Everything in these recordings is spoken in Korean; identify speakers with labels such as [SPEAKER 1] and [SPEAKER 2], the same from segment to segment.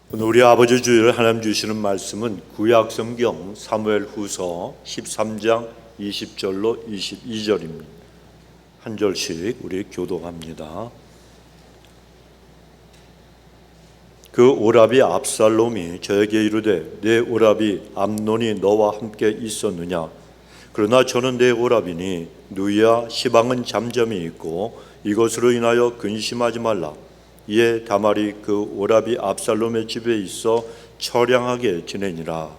[SPEAKER 1] 오늘 우리 아버지 주일 하나님 주시는 말씀은 구약 성경 사무엘후서 13장 20절로 22절입니다. 한 절씩 우리 교독합니다. 그 오라비 압살롬이 저에게 이르되 내 오라비 암논이 너와 함께 있었느냐? 그러나 저는 내 오라비니 누이야 시방은 잠잠히 있고 이것으로 인하여 근심하지 말라. 이에 다말이 그 오라비 압살롬의 집에 있어 처량하게 지내니라.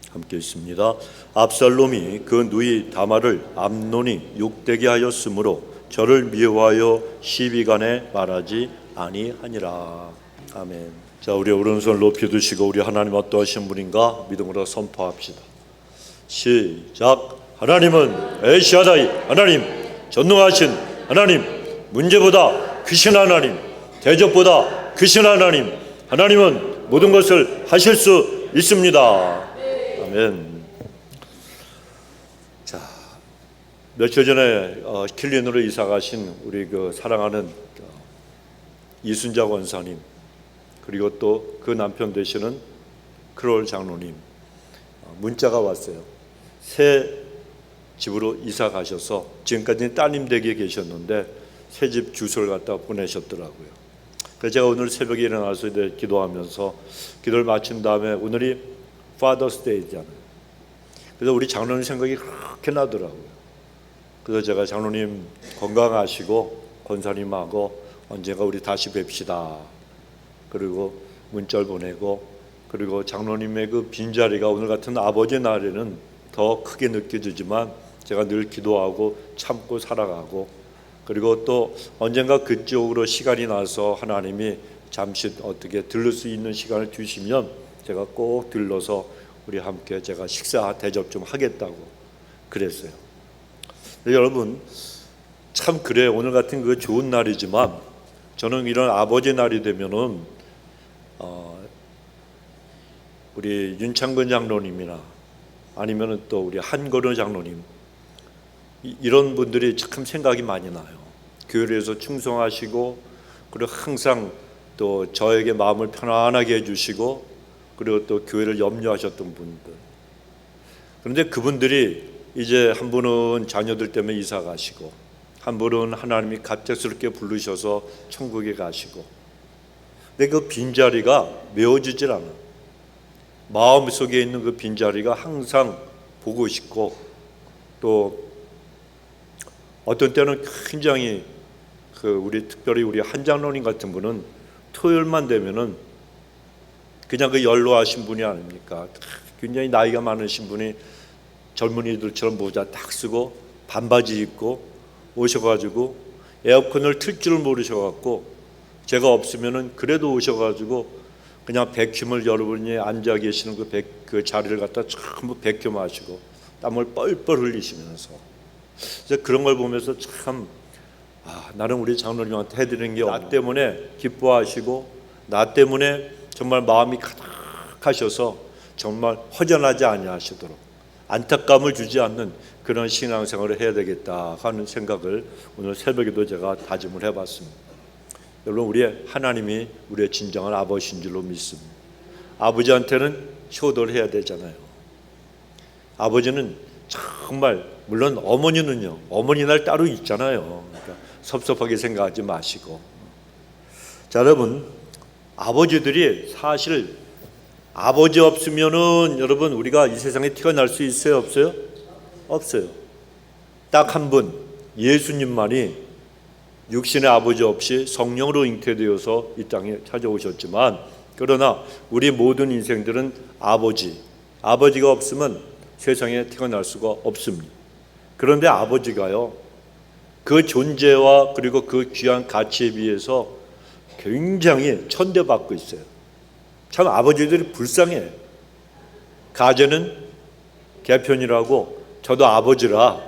[SPEAKER 1] 함께 있습니다. 압살롬이 그 누이 다말을 암논이 욕되게 하였으므로 저를 미워하여 시비간에 말하지 아니하니라. 아멘. 자, 우리 오른손 높이 드시고 우리 하나님 어떠하신 분인가 믿음으로 선포합시다. 시작. 하나님은 엘샤다이 하나님, 전능하신 하나님, 문제보다 크신 하나님, 대적보다 크신 하나님, 하나님은 모든 것을 하실 수 있습니다. 아멘. 자, 며칠 전에 킬린으로 이사 가신 우리 그 사랑하는 이순자 원사님, 그리고 또 그 남편 되시는 크롤 장로님 문자가 왔어요. 새 집으로 이사 가셔서 지금까지는 따님 댁에 계셨는데 새 집 주소를 갖다 보내셨더라고요. 그래서 제가 오늘 새벽에 일어나서 기도하면서 기도를 마친 다음에 오늘이 Father's Day잖아요. 그래서 우리 장로님 생각이 그렇게 나더라고요. 그래서 제가 장로님 건강하시고 권사님하고 언젠가 우리 다시 뵙시다. 그리고 문자를 보내고, 그리고 장로님의 그 빈자리가 오늘 같은 아버지 날에는 더 크게 느껴지지만 제가 늘 기도하고 참고 살아가고, 그리고 또 언젠가 그쪽으로 시간이 나서 하나님이 잠시 어떻게 들를 수 있는 시간을 주시면 제가 꼭 들러서 우리 함께 제가 식사 대접 좀 하겠다고 그랬어요. 여러분 참 그래, 오늘 같은 그 좋은 날이지만 저는 이런 아버지 날이 되면은 우리 윤창근 장로님이나 아니면은 또 우리 한거른 장로님, 이런 분들이 참 생각이 많이 나요. 교회에서 충성하시고, 그리고 항상 또 저에게 마음을 편안하게 해주시고, 그리고 또 교회를 염려하셨던 분들. 그런데 그분들이 이제 한 분은 자녀들 때문에 이사 가시고, 한 분은 하나님이 갑작스럽게 부르셔서 천국에 가시고, 근데 그 빈자리가 메워지질 않아. 마음속에 있는 그 빈자리가 항상 보고 싶고, 또 어떤 때는 굉장히 우리 특별히 우리 한 장로님 같은 분은 토요일만 되면은 그냥 그 연로하신 분이 아닙니까? 굉장히 나이가 많으신 분이 젊은이들처럼 모자 딱 쓰고 반바지 입고 오셔가지고 에어컨을 틀 줄 모르셔갖고, 제가 없으면은 그래도 오셔가지고 그냥 백큐을 여러분이 앉아 계시는 그 자리를 갖다 전부 백큐 마시고 땀을 뻘뻘 흘리시면서, 그런 걸 보면서 참 나는 우리 장로님한테 해드리는 게 나 때문에 기뻐하시고, 나 때문에 정말 마음이 가득하셔서 정말 허전하지 아니하시도록 안타까움을 주지 않는 그런 신앙생활을 해야 되겠다 하는 생각을 오늘 새벽에도 제가 다짐을 해봤습니다. 여러분, 우리의 하나님이 우리의 진정한 아버지인 줄로 믿습니다. 아버지한테는 효도를 해야 되잖아요. 아버지는 정말, 물론 어머니는요, 어머니 날 따로 있잖아요. 그러니까 섭섭하게 생각하지 마시고. 자, 여러분, 아버지들이 사실 아버지 없으면은 여러분 우리가 이 세상에 태어날 수 있어요, 없어요? 없어요. 딱 한 분, 예수님만이 육신의 아버지 없이 성령으로 잉태되어서 이 땅에 찾아오셨지만, 그러나 우리 모든 인생들은 아버지가 없으면 세상에 태어날 수가 없습니다. 그런데 아버지가요, 그 존재와 그리고 그 귀한 가치에 비해서 굉장히 천대받고 있어요. 참 아버지들이 불쌍해. 가제는 개편이라고 저도 아버지라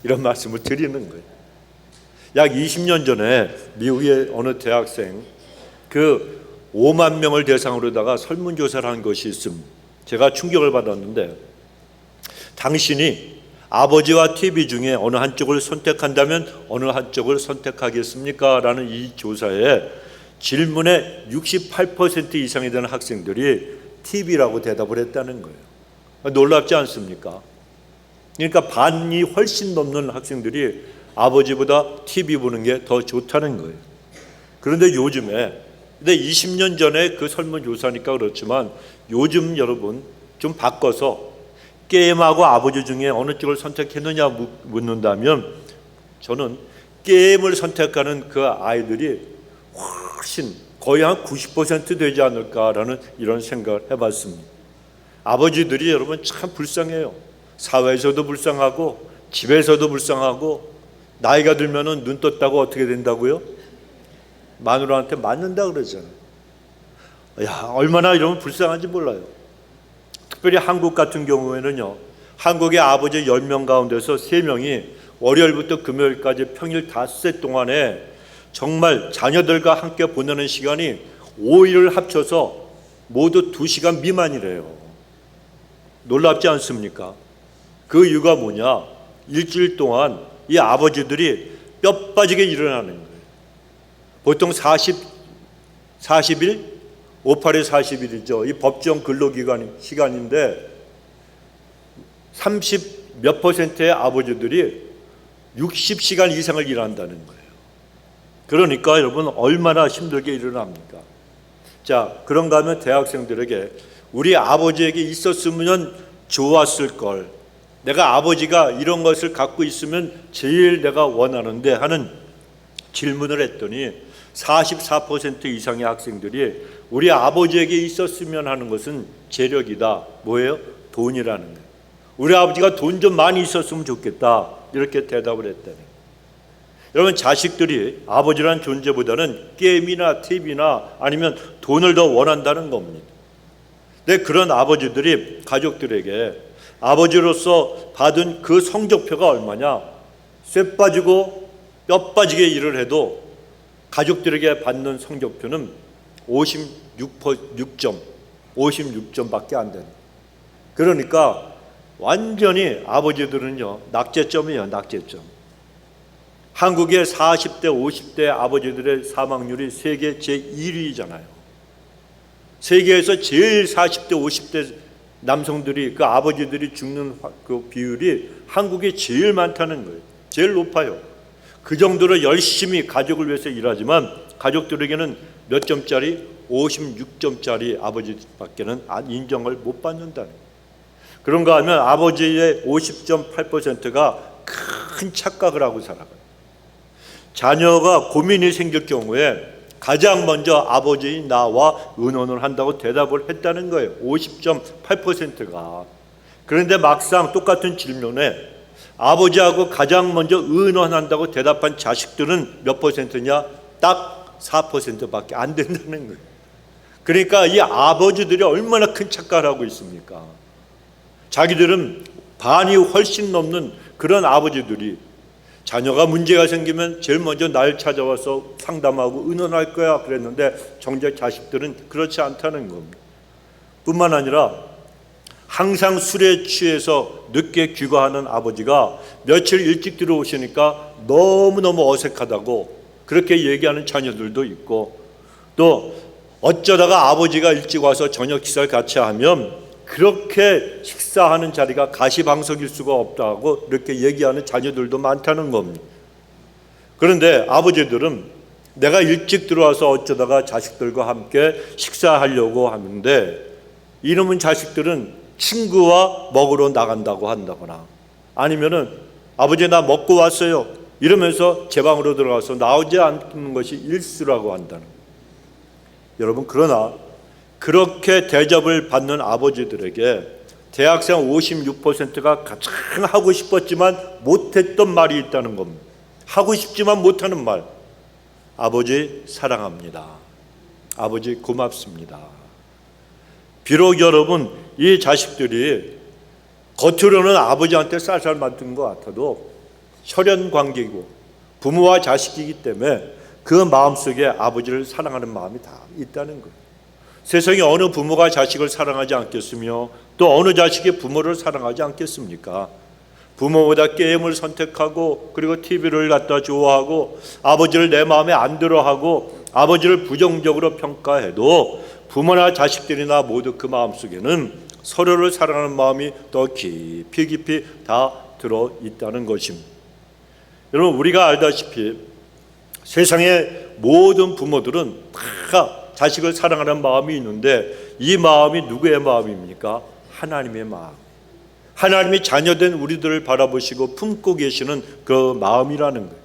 [SPEAKER 1] 이런 말씀을 드리는 거예요. 약 20년 전에 미국의 어느 대학생 5만 명을 대상으로다가 설문조사를 한 것이 있습니다. 제가 충격을 받았는데, 당신이 아버지와 TV 중에 어느 한쪽을 선택한다면 어느 한쪽을 선택하겠습니까? 라는 이 조사에 질문의 68% 이상이 되는 학생들이 TV라고 대답을 했다는 거예요. 놀랍지 않습니까? 그러니까 반이 훨씬 넘는 학생들이 아버지보다 TV 보는 게 더 좋다는 거예요. 그런데 요즘에, 근데 20년 전에 그 설문조사니까 그렇지만 요즘 여러분 좀 바꿔서 게임하고 아버지 중에 어느 쪽을 선택했느냐 묻는다면 저는 게임을 선택하는 그 아이들이 훨씬 거의 한 90% 되지 않을까라는 이런 생각을 해봤습니다. 아버지들이 여러분 참 불쌍해요. 사회에서도 불쌍하고 집에서도 불쌍하고 나이가 들면은 눈 떴다고 어떻게 된다고요? 마누라한테 맞는다 그러잖아요. 야, 얼마나 이러면 불쌍한지 몰라요. 특별히 한국 같은 경우에는요, 한국의 아버지 10명 가운데서 3명이 월요일부터 금요일까지 평일 닷새 동안에 정말 자녀들과 함께 보내는 시간이 5일을 합쳐서 모두 2시간 미만이래요. 놀랍지 않습니까? 그 이유가 뭐냐? 일주일 동안 이 아버지들이 뼈 빠지게 일어나는 거예요. 보통 40일, 58에 40일이죠. 이 법정 근로기간 시간인데 30 몇 %의 아버지들이 60시간 이상을 일한다는 거예요. 그러니까 여러분 얼마나 힘들게 일어납니까? 자, 그런가 하면 대학생들에게 우리 아버지에게 있었으면 좋았을 걸, 내가 아버지가 이런 것을 갖고 있으면 제일 내가 원하는데 하는 질문을 했더니 44% 이상의 학생들이 우리 아버지에게 있었으면 하는 것은 재력이다. 뭐예요? 돈이라는 거예요. 우리 아버지가 돈 좀 많이 있었으면 좋겠다. 이렇게 대답을 했다는 거예요. 여러분, 자식들이 아버지란 존재보다는 게임이나 TV나 아니면 돈을 더 원한다는 겁니다. 근데 그런 아버지들이 가족들에게 아버지로서 받은 그 성적표가 얼마냐? 쇠 빠지고 뼈 빠지게 일을 해도 가족들에게 받는 성적표는 56점밖에 안 되는. 그러니까 완전히 아버지들은요, 낙제점이에요, 낙제점. 한국의 40대, 50대 아버지들의 사망률이 세계 제1위잖아요. 세계에서 제일 40대, 50대 남성들이, 그 아버지들이 죽는 그 비율이 한국에 제일 많다는 거예요. 제일 높아요. 그 정도로 열심히 가족을 위해서 일하지만 가족들에게는 몇 점짜리? 56점짜리 아버지밖에는 인정을 못 받는다는 거예요. 그런가 하면 아버지의 50.8%가 큰 착각을 하고 살아가요. 자녀가 고민이 생길 경우에 가장 먼저 아버지인 나와 의논을 한다고 대답을 했다는 거예요. 50.8%가. 그런데 막상 똑같은 질문에 아버지하고 가장 먼저 의논한다고 대답한 자식들은 몇 %냐? 딱 4%밖에 안 된다는 거예요. 그러니까 이 아버지들이 얼마나 큰 착각을 하고 있습니까? 자기들은 반이 훨씬 넘는 그런 아버지들이 자녀가 문제가 생기면 제일 먼저 날 찾아와서 상담하고 의논할 거야 그랬는데 정작 자식들은 그렇지 않다는 겁니다. 뿐만 아니라 항상 술에 취해서 늦게 귀가하는 아버지가 며칠 일찍 들어오시니까 너무너무 어색하다고 그렇게 얘기하는 자녀들도 있고, 또 어쩌다가 아버지가 일찍 와서 저녁 식사를 같이 하면 그렇게 식사하는 자리가 가시방석일 수가 없다고 이렇게 얘기하는 자녀들도 많다는 겁니다. 그런데 아버지들은 내가 일찍 들어와서 어쩌다가 자식들과 함께 식사하려고 하는데 이놈의 자식들은 친구와 먹으러 나간다고 한다거나 아니면은 아버지 나 먹고 왔어요 이러면서 제 방으로 들어가서 나오지 않는 것이 일수라고 한다는 거예요. 여러분, 그러나 그렇게 대접을 받는 아버지들에게 대학생 56%가 가장 하고 싶었지만 못했던 말이 있다는 겁니다. 하고 싶지만 못하는 말. 아버지 사랑합니다. 아버지 고맙습니다. 비록 여러분 이 자식들이 겉으로는 아버지한테 쌀쌀 맞는 것 같아도 혈연 관계이고 부모와 자식이기 때문에 그 마음속에 아버지를 사랑하는 마음이 다 있다는 거예요. 세상에 어느 부모가 자식을 사랑하지 않겠으며 또 어느 자식이 부모를 사랑하지 않겠습니까? 부모보다 게임을 선택하고 그리고 TV를 갖다 좋아하고 아버지를 내 마음에 안 들어하고 아버지를 부정적으로 평가해도 부모나 자식들이나 모두 그 마음속에는 서로를 사랑하는 마음이 더 깊이 깊이 다 들어 있다는 것입니다. 여러분, 우리가 알다시피 세상의 모든 부모들은 다 자식을 사랑하는 마음이 있는데 이 마음이 누구의 마음입니까? 하나님의 마음. 하나님이 자녀된 우리들을 바라보시고 품고 계시는 그 마음이라는 거예요.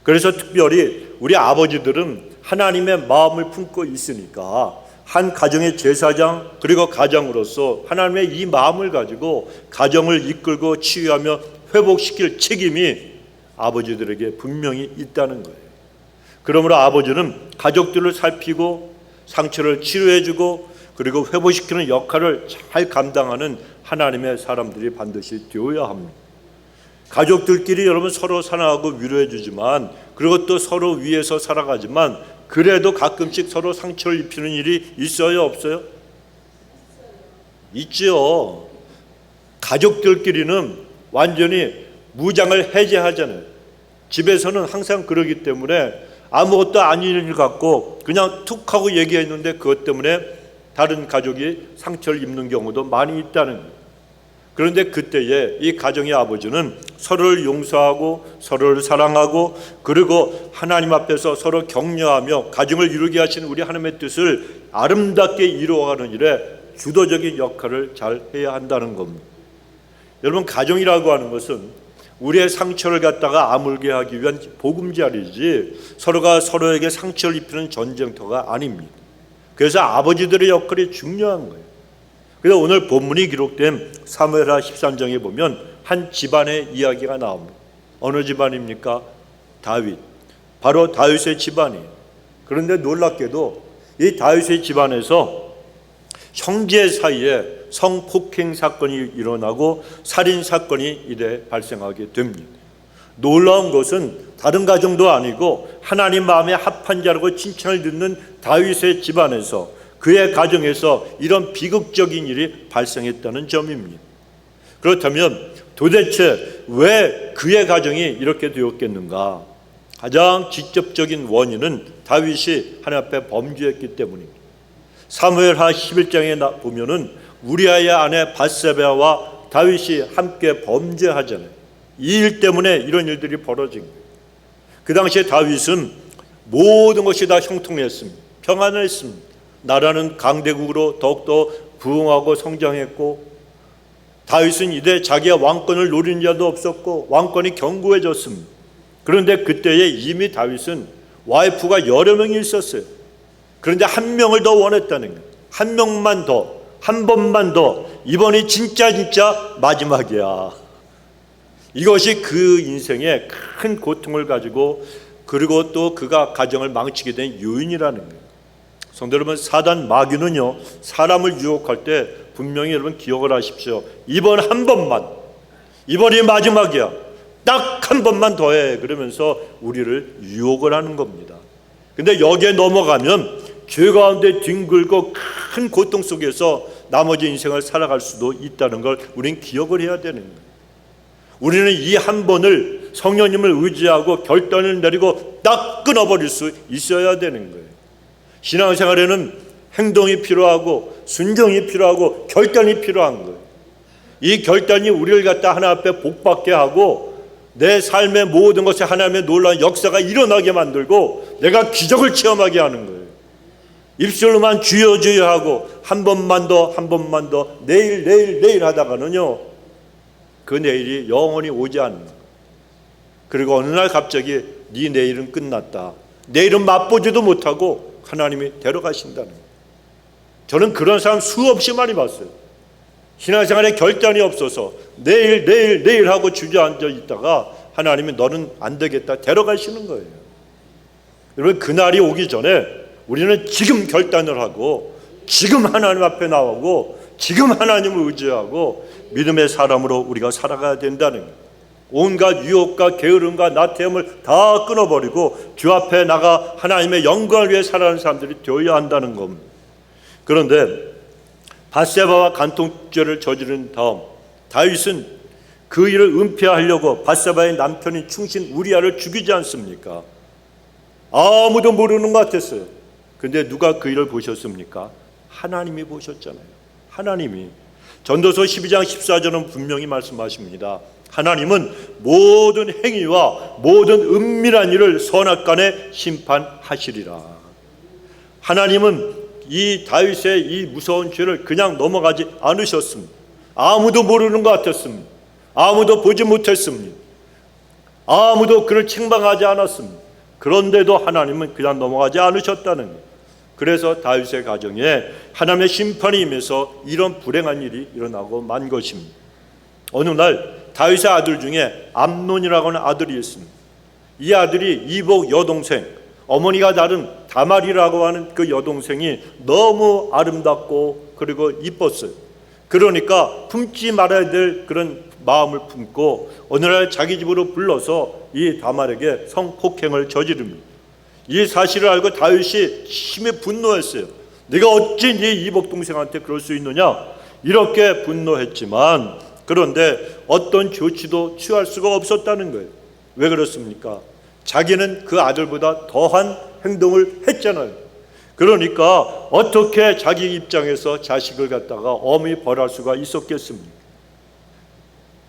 [SPEAKER 1] 그래서 특별히 우리 아버지들은 하나님의 마음을 품고 있으니까 한 가정의 제사장 그리고 가장으로서 하나님의 이 마음을 가지고 가정을 이끌고 치유하며 회복시킬 책임이 아버지들에게 분명히 있다는 거예요. 그러므로 아버지는 가족들을 살피고 상처를 치료해주고 그리고 회복시키는 역할을 잘 감당하는 하나님의 사람들이 반드시 되어야 합니다. 가족들끼리 여러분 서로 사랑하고 위로해 주지만 그리고 또 서로 위해서 살아가지만 그래도 가끔씩 서로 상처를 입히는 일이 있어요, 없어요? 있죠. 가족들끼리는 완전히 무장을 해제하잖아요. 집에서는 항상 그러기 때문에 아무것도 아닌 일 같고 그냥 툭 하고 얘기했는데 그것 때문에 다른 가족이 상처를 입는 경우도 많이 있다는 거예요. 그런데 그때에 이 가정의 아버지는 서로를 용서하고 서로를 사랑하고 그리고 하나님 앞에서 서로 격려하며 가정을 이루게 하신 우리 하나님의 뜻을 아름답게 이루어가는 일에 주도적인 역할을 잘 해야 한다는 겁니다. 여러분, 가정이라고 하는 것은 우리의 상처를 갖다가 아물게 하기 위한 보금자리지 서로가 서로에게 상처를 입히는 전쟁터가 아닙니다. 그래서 아버지들의 역할이 중요한 거예요. 그래서 오늘 본문이 기록된 사무엘하 13장에 보면 한 집안의 이야기가 나옵니다. 어느 집안입니까? 다윗. 바로 다윗의 집안이에요. 그런데 놀랍게도 이 다윗의 집안에서 형제 사이에 성폭행 사건이 일어나고 살인 사건이 이래 발생하게 됩니다. 놀라운 것은 다른 가정도 아니고 하나님 마음에 합한 자라고 칭찬을 듣는 다윗의 집안에서 그의 가정에서 이런 비극적인 일이 발생했다는 점입니다. 그렇다면 도대체 왜 그의 가정이 이렇게 되었겠는가? 가장 직접적인 원인은 다윗이 하나님 앞에 범죄했기 때문입니다. 사무엘하 11장에 보면은 우리아의 아내 밧세바와 다윗이 함께 범죄하잖아요. 이 일 때문에 이런 일들이 벌어진 거예요. 그 당시에 다윗은 모든 것이 다 형통했습니다. 평안했습니다. 나라는 강대국으로 더욱더 부흥하고 성장했고 다윗은 이제 자기의 왕권을 노리는 자도 없었고 왕권이 견고해졌습니다. 그런데 그때에 이미 다윗은 와이프가 여러 명이 있었어요. 그런데 한 명을 더 원했다는 거예요. 한 명만 더, 한 번만 더, 이번이 진짜 마지막이야. 이것이 그 인생의 큰 고통을 가지고 그리고 또 그가 가정을 망치게 된 요인이라는 거예요. 성도 여러분, 사단 마귀는요 사람을 유혹할 때 분명히 여러분 기억을 하십시오. 이번 한 번만, 이번이 마지막이야, 딱 한 번만 더 해, 그러면서 우리를 유혹을 하는 겁니다. 근데 여기에 넘어가면 죄 가운데 뒹굴고 큰 고통 속에서 나머지 인생을 살아갈 수도 있다는 걸 우린 기억을 해야 되는 거예요. 우리는 이 한 번을 성령님을 의지하고 결단을 내리고 딱 끊어버릴 수 있어야 되는 거예요. 신앙생활에는 행동이 필요하고 순종이 필요하고 결단이 필요한 거예요. 이 결단이 우리를 갖다 하나님 앞에 복받게 하고 내 삶의 모든 것에 하나님의 놀라운 역사가 일어나게 만들고 내가 기적을 체험하게 하는 거예요. 입술로만 주여 주여 하고 한 번만 더 내일 하다가는요 그 내일이 영원히 오지 않는 거예요. 그리고 어느 날 갑자기 네 내일은 끝났다, 내일은 맛보지도 못하고 하나님이 데려가신다는 거예요. 저는 그런 사람 수없이 많이 봤어요. 신앙생활에 결단이 없어서 내일 하고 주저앉아 있다가 하나님이 너는 안 되겠다 데려가시는 거예요. 여러분, 그날이 오기 전에 우리는 지금 결단을 하고 지금 하나님 앞에 나오고 지금 하나님을 의지하고 믿음의 사람으로 우리가 살아가야 된다는 거예요. 온갖 유혹과 게으름과 나태함을 다 끊어버리고 주 앞에 나가 하나님의 영광을 위해 살아가는 사람들이 되어야 한다는 겁니다. 그런데 밧세바와 간통죄를 저지른 다음 다윗은 그 일을 은폐하려고 밧세바의 남편인 충신 우리아를 죽이지 않습니까? 아무도 모르는 것 같았어요. 근데 누가 그 일을 보셨습니까? 하나님이 보셨잖아요. 하나님이. 전도서 12장 14절은 분명히 말씀하십니다. 하나님은 모든 행위와 모든 은밀한 일을 선악간에 심판하시리라. 하나님은 이 다윗의 이 무서운 죄를 그냥 넘어가지 않으셨습니다. 아무도 모르는 것 같았습니다. 아무도 보지 못했습니다. 아무도 그를 책망하지 않았습니다. 그런데도 하나님은 그냥 넘어가지 않으셨다는 거예요. 그래서 다윗의 가정에 하나님의 심판이 임해서 이런 불행한 일이 일어나고 만 것입니다. 어느 날 다윗의 아들 중에 암논이라고 하는 아들이 있습니다. 이 아들이 이복 여동생, 어머니가 다른 다말이라고 하는 그 여동생이 너무 아름답고 그리고 이뻤어요. 그러니까 품지 말아야 될 그런 마음을 품고 어느 날 자기 집으로 불러서 이 다말에게 성폭행을 저지릅니다. 이 사실을 알고 다윗이 심히 분노했어요. 네가 어찌 네 이복 동생한테 그럴 수 있느냐, 이렇게 분노했지만 그런데 어떤 조치도 취할 수가 없었다는 거예요. 왜 그렇습니까? 자기는 그 아들보다 더한 행동을 했잖아요. 그러니까 어떻게 자기 입장에서 자식을 갖다가 엄히 벌할 수가 있었겠습니까?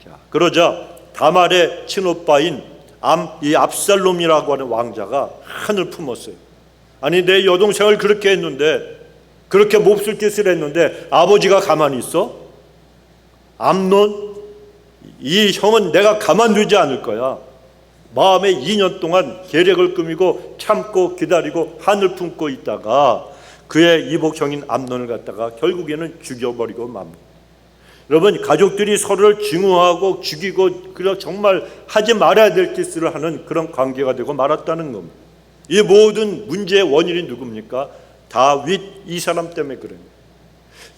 [SPEAKER 1] 자, 그러자 다말의 친오빠인 이 압살롬이라고 하는 왕자가 한을 품었어요. 아니, 내 여동생을 그렇게 했는데, 그렇게 몹쓸 짓을 했는데 아버지가 가만히 있어? 암논, 이 형은 내가 가만두지 않을 거야. 마음에 2년 동안 계략을 꾸미고 참고 기다리고 한을 품고 있다가 그의 이복형인 암논을 갖다가 결국에는 죽여버리고 맙니다. 여러분, 가족들이 서로를 증오하고 죽이고 그냥 정말 하지 말아야 될 짓을 하는 그런 관계가 되고 말았다는 겁니다. 이 모든 문제의 원인이 누굽니까? 다윗, 이 사람 때문에 그래요.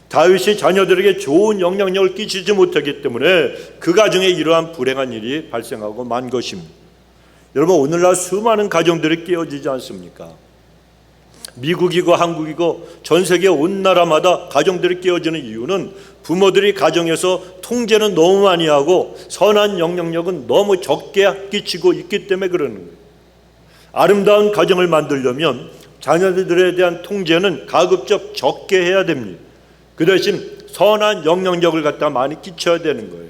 [SPEAKER 1] 다윗이 자녀들에게 좋은 영향력을 끼치지 못하기 때문에 그 가정에 이러한 불행한 일이 발생하고 만 것입니다. 여러분, 오늘날 수많은 가정들이 깨어지지 않습니까? 미국이고 한국이고 전 세계 온 나라마다 가정들이 깨어지는 이유는 부모들이 가정에서 통제는 너무 많이 하고 선한 영향력은 너무 적게 끼치고 있기 때문에 그러는 거예요. 아름다운 가정을 만들려면 자녀들에 대한 통제는 가급적 적게 해야 됩니다. 그 대신 선한 영향력을 갖다 많이 끼쳐야 되는 거예요.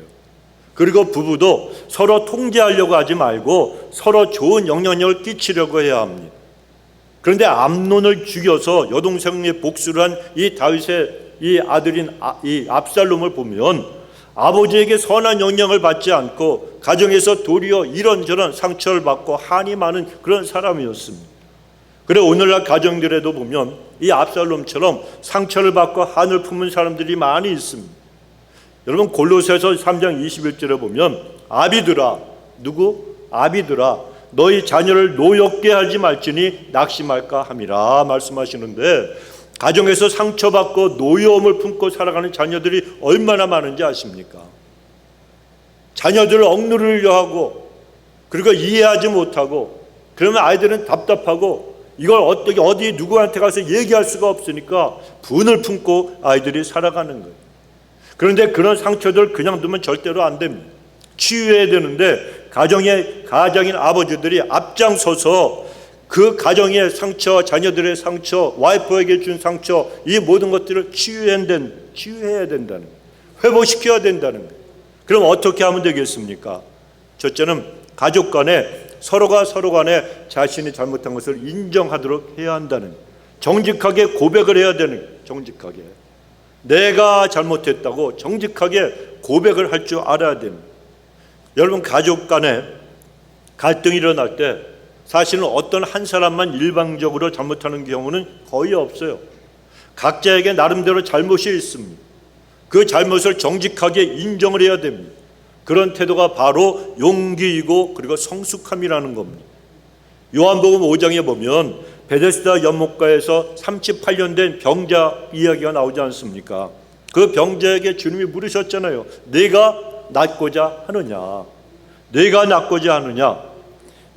[SPEAKER 1] 그리고 부부도 서로 통제하려고 하지 말고 서로 좋은 영향력을 끼치려고 해야 합니다. 그런데 암논을 죽여서 여동생의 복수를 한 이 다윗의 이 아들인 이 압살롬을 보면 아버지에게 선한 영향을 받지 않고 가정에서 도리어 이런저런 상처를 받고 한이 많은 그런 사람이었습니다. 그래 오늘날 가정들에도 보면 이 압살롬처럼 상처를 받고 한을 품은 사람들이 많이 있습니다. 여러분, 골로새서 3장 21절에 보면 아비들아, 누구? 아비들아, 너희 자녀를 노엽게 하지 말지니 낙심할까 함이라 말씀하시는데, 가정에서 상처받고 노여움을 품고 살아가는 자녀들이 얼마나 많은지 아십니까? 자녀들을 억누르려 하고 그리고 이해하지 못하고, 그러면 아이들은 답답하고 이걸 어떻게 어디 누구한테 가서 얘기할 수가 없으니까 분을 품고 아이들이 살아가는 거예요. 그런데 그런 상처들 그냥 두면 절대로 안 됩니다. 치유해야 되는데 가정인 아버지들이 앞장서서 그 가정의 상처, 자녀들의 상처, 와이프에게 준 상처, 이 모든 것들을 치유해야 된다는 거예요. 회복시켜야 된다는 거예요. 그럼 어떻게 하면 되겠습니까? 첫째는 가족 간에 서로가 서로 간에 자신이 잘못한 것을 인정하도록 해야 한다는 거예요. 정직하게 고백을 해야 되는 거예요. 정직하게 내가 잘못했다고 정직하게 고백을 할 줄 알아야 됩니다. 여러분, 가족 간에 갈등이 일어날 때 사실은 어떤 한 사람만 일방적으로 잘못하는 경우는 거의 없어요. 각자에게 나름대로 잘못이 있습니다. 그 잘못을 정직하게 인정을 해야 됩니다. 그런 태도가 바로 용기이고 그리고 성숙함이라는 겁니다. 요한복음 5장에 보면 베데스다 연못가에서 38년 된 병자 이야기가 나오지 않습니까? 그 병자에게 주님이 물으셨잖아요. 네가 낫고자 하느냐? 네가 낫고자 하느냐?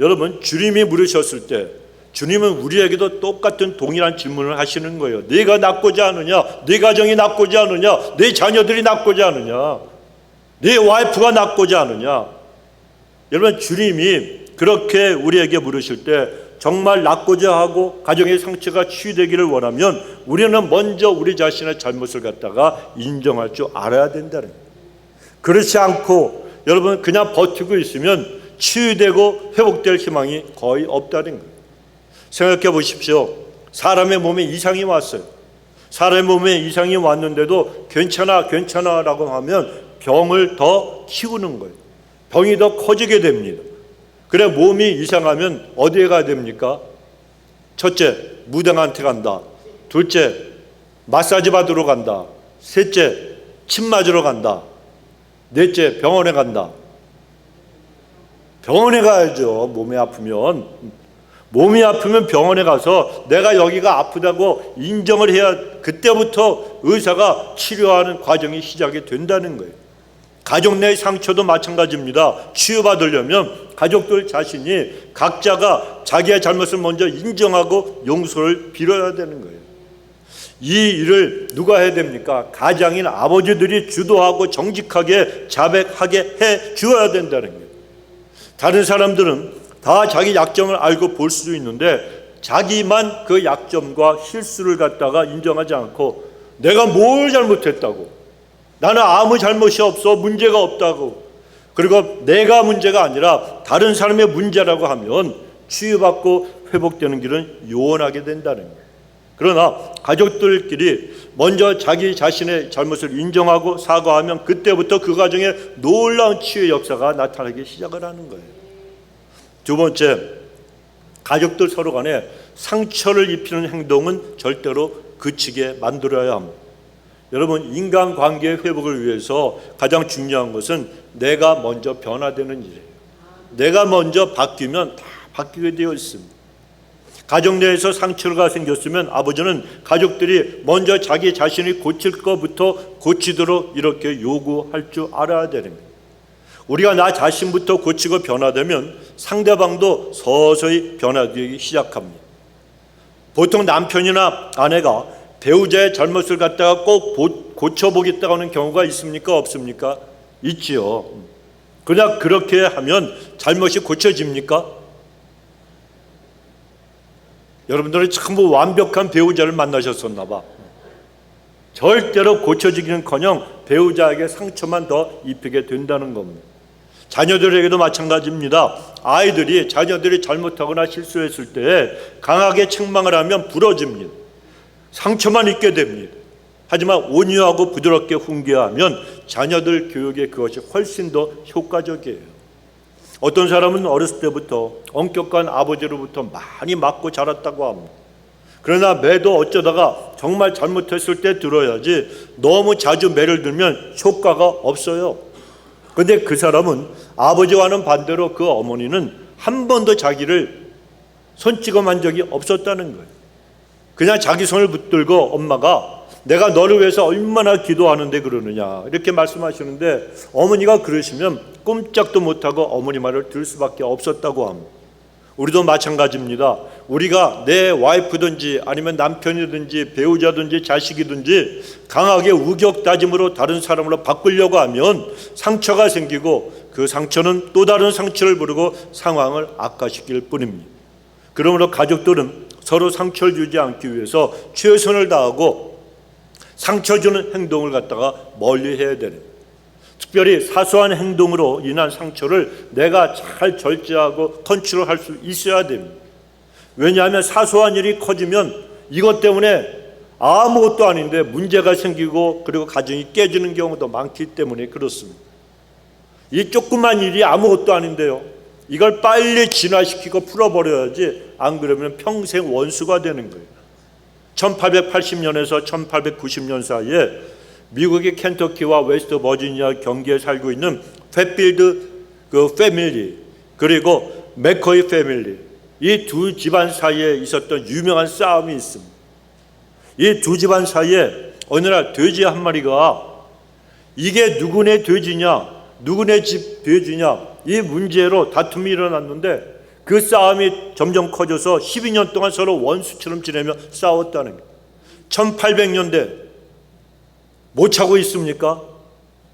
[SPEAKER 1] 여러분, 주님이 물으셨을 때 주님은 우리에게도 똑같은 동일한 질문을 하시는 거예요. 네가 낫고자 하느냐? 네 가정이 낫고자 하느냐? 네 자녀들이 낫고자 하느냐? 네 와이프가 낫고자 하느냐? 여러분, 주님이 그렇게 우리에게 물으실 때 정말 낫고자 하고 가정의 상처가 치유되기를 원하면 우리는 먼저 우리 자신의 잘못을 갖다가 인정할 줄 알아야 된다는 거예요. 그렇지 않고 여러분 그냥 버티고 있으면 치유되고 회복될 희망이 거의 없다는 거예요. 생각해 보십시오. 사람의 몸에 이상이 왔어요. 사람의 몸에 이상이 왔는데도 괜찮아 라고 하면 병을 더 키우는 거예요. 병이 더 커지게 됩니다. 그래, 몸이 이상하면 어디에 가야 됩니까? 첫째, 무당한테 간다. 둘째, 마사지 받으러 간다. 셋째, 침 맞으러 간다. 넷째, 병원에 간다. 병원에 가야죠. 몸이 아프면 병원에 가서 내가 여기가 아프다고 인정을 해야 그때부터 의사가 치료하는 과정이 시작이 된다는 거예요. 가족 내 상처도 마찬가지입니다. 치유받으려면 가족들 자신이 각자가 자기의 잘못을 먼저 인정하고 용서를 빌어야 되는 거예요. 이 일을 누가 해야 됩니까? 가장인 아버지들이 주도하고 정직하게 자백하게 해 주어야 된다는 거예요. 다른 사람들은 다 자기 약점을 알고 볼 수도 있는데 자기만 그 약점과 실수를 갖다가 인정하지 않고 내가 뭘 잘못했다고, 나는 아무 잘못이 없어, 문제가 없다고, 그리고 내가 문제가 아니라 다른 사람의 문제라고 하면 치유받고 회복되는 길은 요원하게 된다는 거예요. 그러나 가족들끼리 먼저 자기 자신의 잘못을 인정하고 사과하면 그때부터 그 가정에 놀라운 치유의 역사가 나타나기 시작을 하는 거예요. 두 번째, 가족들 서로 간에 상처를 입히는 행동은 절대로 그치게 만들어야 합니다. 여러분, 인간관계의 회복을 위해서 가장 중요한 것은 내가 먼저 변화되는 일이에요. 내가 먼저 바뀌면 다 바뀌게 되어 있습니다. 가정 내에서 상처가 생겼으면 아버지는 가족들이 먼저 자기 자신이 고칠 것부터 고치도록 이렇게 요구할 줄 알아야 되는 거예요. 우리가 나 자신부터 고치고 변화되면 상대방도 서서히 변화되기 시작합니다. 보통 남편이나 아내가 배우자의 잘못을 갖다가 꼭 고쳐보겠다고 하는 경우가 있습니까? 없습니까? 있지요. 그냥 그렇게 하면 잘못이 고쳐집니까? 여러분들은 참 완벽한 배우자를 만나셨었나 봐. 절대로 고쳐지기는커녕 배우자에게 상처만 더 입히게 된다는 겁니다. 자녀들에게도 마찬가지입니다. 자녀들이 잘못하거나 실수했을 때 강하게 책망을 하면 부러집니다. 상처만 입게 됩니다. 하지만 온유하고 부드럽게 훈계하면 자녀들 교육에 그것이 훨씬 더 효과적이에요. 어떤 사람은 어렸을 때부터 엄격한 아버지로부터 많이 맞고 자랐다고 합니다. 그러나 매도 어쩌다가 정말 잘못했을 때 들어야지 너무 자주 매를 들면 효과가 없어요. 그런데 그 사람은 아버지와는 반대로 그 어머니는 한 번도 자기를 손찌검한 적이 없었다는 거예요. 그냥 자기 손을 붙들고 엄마가 내가 너를 위해서 얼마나 기도하는데 그러느냐 이렇게 말씀하시는데 어머니가 그러시면 꼼짝도 못하고 어머니 말을 들을 수밖에 없었다고 합니다. 우리도 마찬가지입니다. 우리가 내 와이프든지 아니면 남편이든지 배우자든지 자식이든지 강하게 우격다짐으로 다른 사람으로 바꾸려고 하면 상처가 생기고 그 상처는 또 다른 상처를 부르고 상황을 악화시킬 뿐입니다. 그러므로 가족들은 서로 상처를 주지 않기 위해서 최선을 다하고 상처 주는 행동을 갖다가 멀리 해야 되는, 특별히 사소한 행동으로 인한 상처를 내가 잘 절제하고 컨트롤할 수 있어야 됩니다. 왜냐하면 사소한 일이 커지면 이것 때문에 아무것도 아닌데 문제가 생기고 그리고 가정이 깨지는 경우도 많기 때문에 그렇습니다. 이 조그만 일이 아무것도 아닌데요, 이걸 빨리 진화시키고 풀어버려야지 안 그러면 평생 원수가 되는 거예요. 1880년에서 1890년 사이에 미국의 켄터키와 웨스트 버지니아 경계에 살고 있는 팻필드 그 패밀리 그리고 맥커이 패밀리, 이 두 집안 사이에 있었던 유명한 싸움이 있습니다. 이 두 집안 사이에 어느 날 돼지 한 마리가 이게 누구네 돼지냐 누구네 집 돼지냐 이 문제로 다툼이 일어났는데 그 싸움이 점점 커져서 12년 동안 서로 원수처럼 지내며 싸웠다는 거예요. 1800년대 못 차고 있습니까?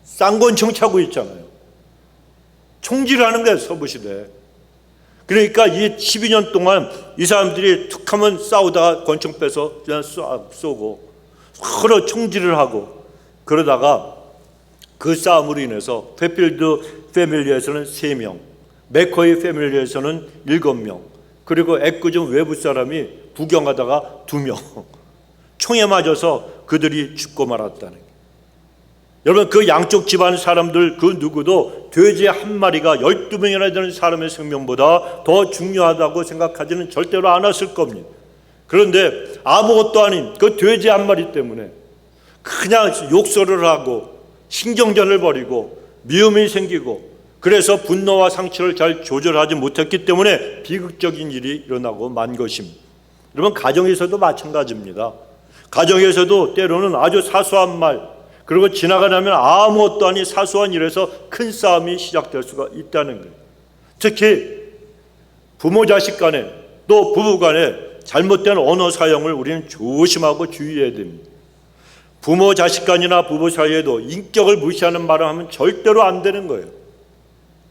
[SPEAKER 1] 쌍권총 차고 있잖아요. 총질하는 거예요, 서부시대. 그러니까 이 12년 동안 이 사람들이 툭 하면 싸우다가 권총 빼서 그냥 쏘고 서로 총질을 하고, 그러다가 그 싸움으로 인해서 페필드 패밀리에서는 3명, 맥커이 패밀리에서는 7명, 그리고 애꿎은 외부 사람이 구경하다가 2명 총에 맞아서 그들이 죽고 말았다는 거예요. 여러분, 그 양쪽 집안 사람들 그 누구도 돼지 한 마리가 12명이나 되는 사람의 생명보다 더 중요하다고 생각하지는 절대로 않았을 겁니다. 그런데 아무것도 아닌 그 돼지 한 마리 때문에 그냥 욕설을 하고 신경전을 벌이고 미움이 생기고, 그래서 분노와 상처를 잘 조절하지 못했기 때문에 비극적인 일이 일어나고 만 것입니다. 여러분, 가정에서도 마찬가지입니다. 가정에서도 때로는 아주 사소한 말, 그리고 지나가려면 아무것도 아닌 사소한 일에서 큰 싸움이 시작될 수가 있다는 거예요. 특히 부모 자식 간에, 또 부부 간에 잘못된 언어 사용을 우리는 조심하고 주의해야 됩니다. 부모 자식 간이나 부부 사이에도 인격을 무시하는 말을 하면 절대로 안 되는 거예요.